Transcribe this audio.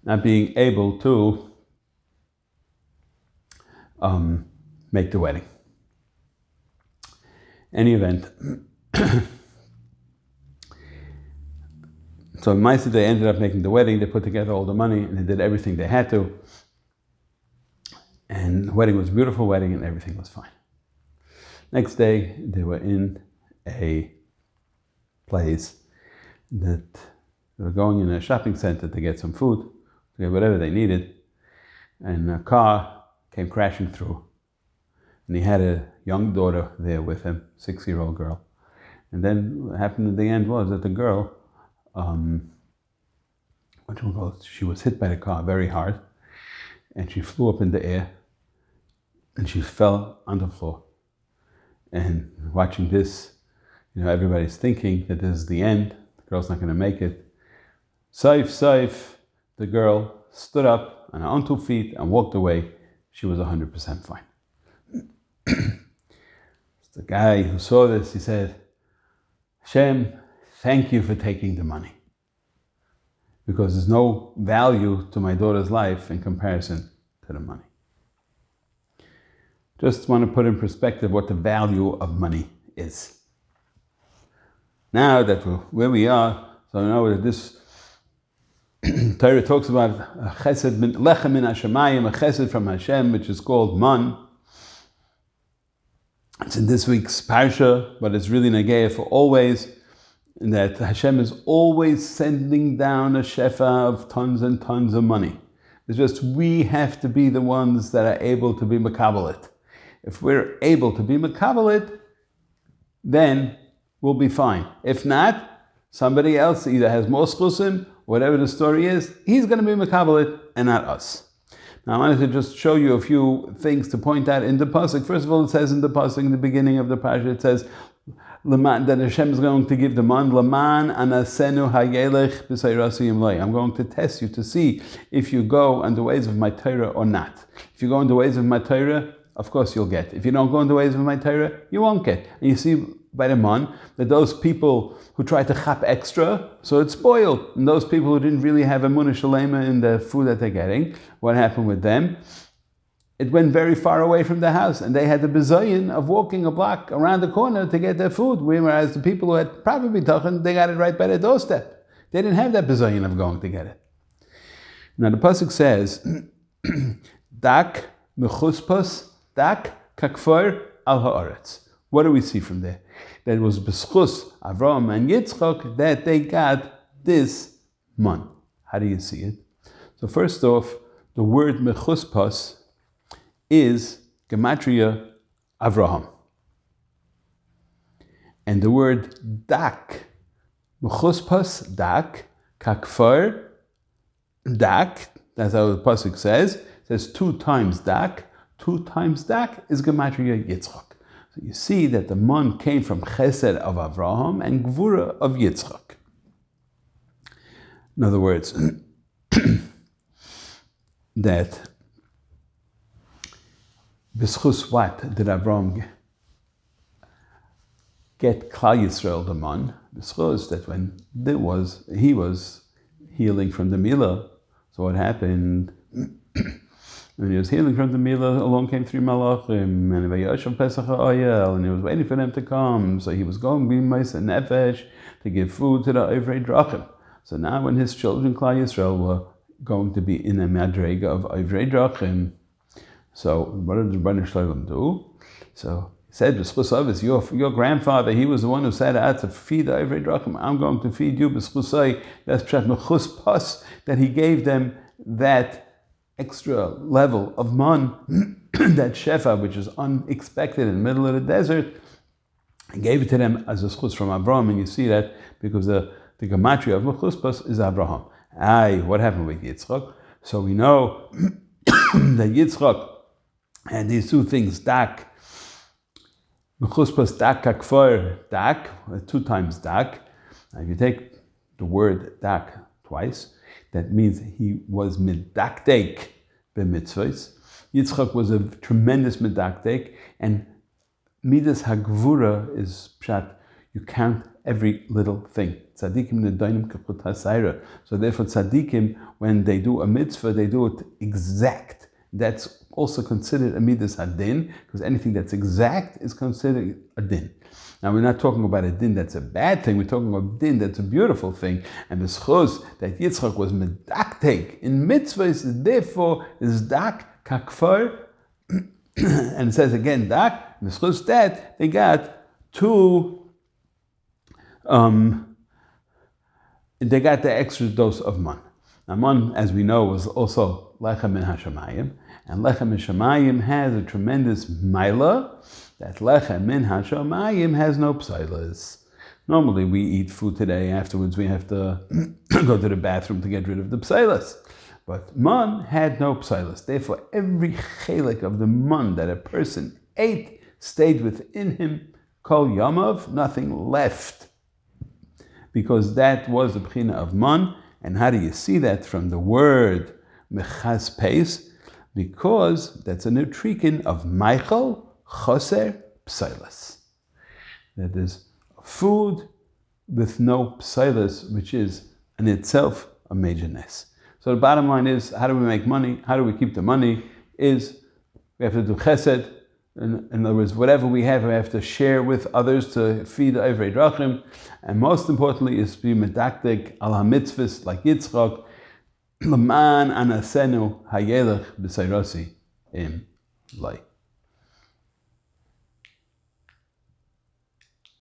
not being able to make the wedding. Any event, so in Maisa they ended up making the wedding. They put together all the money and they did everything they had to. And the wedding was a beautiful wedding and everything was fine. Next day, they were in a place that they were going in a shopping center to get some food, to get whatever they needed. And a car came crashing through. And he had a young daughter there with him, 6-year-old girl. And then what happened at the end was that the girl, she was hit by the car very hard. And she flew up in the air. And she fell on the floor. And watching this, everybody's thinking that this is the end. The girl's not going to make it. Saif, the girl stood up on her own 2 feet and walked away. She was 100% fine. The guy who saw this, he said, Hashem, thank you for taking the money. Because there's no value to my daughter's life in comparison to the money. Just want to put in perspective what the value of money is. Now that we're where we are, so I know that this Torah talks about a chesed, lechem min hashamayim, a chesed from Hashem, which is called man. It's in this week's parsha, but it's really nageya for always. And that Hashem is always sending down a shefa of tons and tons of money. It's just we have to be the ones that are able to be makabelit. If we're able to be makabelit, then we'll be fine. If not, somebody else either has more schusim, whatever the story is, he's going to be makabelit and not us. Now I wanted to just show you a few things to point out in the pasuk. First of all, it says in the pasuk, in the beginning of the parsha, it says that Hashem is going to give the man Laman anasenu hayelech b'sayrasiyim lay. I'm going to test you to see if you go on the ways of my Torah or not. If you go on the ways of my Torah, of course you'll get. If you don't go in the ways of my Torah, you won't get. And you see by the man that those people who try to chap extra, so it's spoiled. And those people who didn't really have emunah shalema in the food that they're getting, what happened with them? It went very far away from the house, and they had the bizayin of walking a block around the corner to get their food, whereas the people who had probably tachan, they got it right by their doorstep. They didn't have that bizayin of going to get it. Now the pasuk says, Dak mechuspas, dak kakfar al haaretz. What do we see from there? That it was b'schus Avraham and Yitzchak that they got this man. How do you see it? So first off, the word mechuspas is gematria Avraham. And the word dak, mechuspas dak, kakfar dak, that's how the pasuk says. It says 2 times dak. 2 times dak is gematria Yitzchak. So you see that the man came from chesed of Avraham and gvura of Yitzchak. In other words, that b'schus what did Avraham get Klal Yisrael the man? B'schus that when he was healing from the milah. So what happened? When he was healing from the milah, along came 3 malachim, and Vayashav Pesach ha'ayel, and he was waiting for them to come. So he was going b'mais and nefesh to give food to the Ovrei Drachim. So now when his children, Klal Yisrael, were going to be in a madrega of Ovrei Drachim, so what did the Rebbeinu Shalom do? So he said, B'schus your grandfather, he was the one who said out to feed the Ovrei Drachim. I'm going to feed you b'schusai. That's pshat mechus pas, that he gave them that extra level of man, that shefa, which is unexpected in the middle of the desert, and gave it to them as a schus from Abraham. And you see that because the gematria of mechuspas is Abraham. What happened with Yitzchak? So we know that Yitzchak had these 2 things, dak, mechuspas dak kakfar dak, 2 times dak. Now if you take the word dak twice, that means he was medaktek b'mitzvahs. Yitzchak was a tremendous medaktek, and midas hagvura is pshat. You count every little thing. Tzadikim nedonim kechut hasayra. So therefore, tzadikim, when they do a mitzvah, they do it exact. That's also considered a midas hadin, because anything that's exact is considered a din. Now, we're not talking about a din that's a bad thing. We're talking about a din that's a beautiful thing. And the schuz that Yitzchak was medaktek in mitzvahs, therefore is dak kakfar. And it says again dak. And the schuz that they got they got the extra dose of man. Now, man, as we know, was also lechem min hashamayim, and lechem min hashamayim has a tremendous maila. That lechem min hashamayim has no psailas. Normally, we eat food today. Afterwards, we have to go to the bathroom to get rid of the psailas. But man had no psailas. Therefore, every chelik of the man that a person ate stayed within him. Kol yamav, nothing left. Because that was the b'china of man. And how do you see that? From the word mechaz peis, because that's a nutrikin of Michael choser psailas. That is food with no psailas, which is in itself a major ness. So the bottom line is, how do we make money? How do we keep the money? Is we have to do chesed. In other words, whatever we have to share with others to feed Evrei Drachim. And most importantly is to be medaktek al ha-mitzvahs like Yitzchak, L'man anasenu hayelech b'sayrasi im lai.